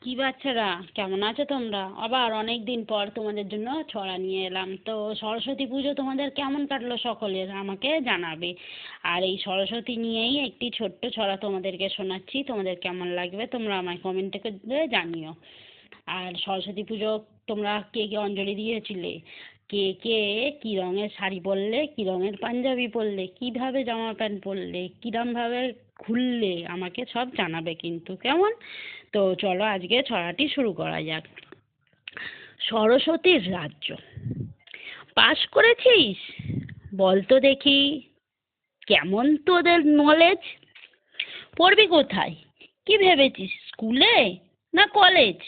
কি বাচ্চারা, কেমন আছো তোমরা? আবার অনেক দিন পর তোমাদের জন্য ছড়া নিয়ে এলাম। তো সরস্বতী পুজো তোমাদের কেমন কাটলো সকলের আমাকে জানাবে। আর এই সরস্বতী নিয়েই একটি ছোট্ট ছড়া তোমাদেরকে শোনাচ্ছি, তোমাদের কেমন লাগবে তোমরা আমায় কমেন্টে করে জানিও। আর সরস্বতী পুজো তোমরা কে কে অঞ্জলি দিয়েছিলে, কে কে কী রঙের শাড়ি পরলে, কী রঙের পাঞ্জাবি পরলে, কীভাবে জামা প্যান্ট পরলে, কীরমভাবে ঘুরলে, আমাকে সব জানাবে কিন্তু, কেমন? তো চলো আজকে ছড়াটি শুরু করা যাক। সরস্বতীর রাজ্য। পাস করেছিস? বল তো দেখি, কেমন তোদের নলেজ? পড়বি কোথায়? কি ভেবেছিস, স্কুলে না কলেজ?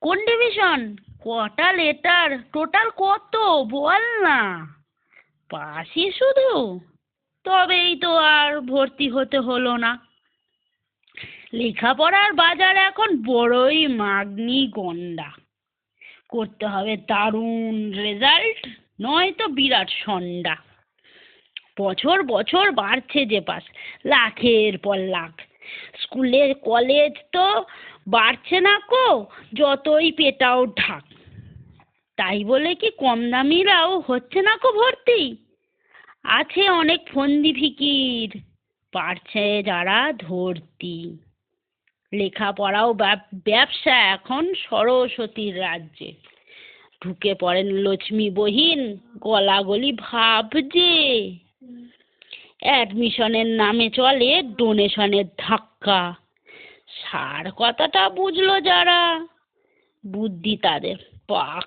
কোন ডিভিশন? কটা লেটার? টোটাল কত বল না। পাসই শুধু? তবেই তো আর ভর্তি হতে হলো না। লেখাপড়ার বাজার এখন বড়ই মাগনি গন্ডা। করতে হবে দারুণ রেজাল্ট, নয়তো বিরাট সন্ডা। বছর বছর বাড়ছে যে পাস, লাখের পর লাখ। স্কুলের কলেজ তো বাড়ছে না কো, যতই পেটাও ঢাক। তাই বলে কি কম দামিরাও হচ্ছে না কো ভর্তি? আছে অনেক ফন্দি ফিকির, পারছে যারা ধরতি। লেখাপড়াও ব্যবসা এখন সরস্বতীর রাজ্যে। ঢুকে পড়েন লক্ষ্মী বহিন, গলাগলি ভাব যে। অ্যাডমিশনের নামে চলে ডোনেশনের ধাক্কা। সার কথাটা বুঝলো যারা, বুদ্ধি তাদের পাক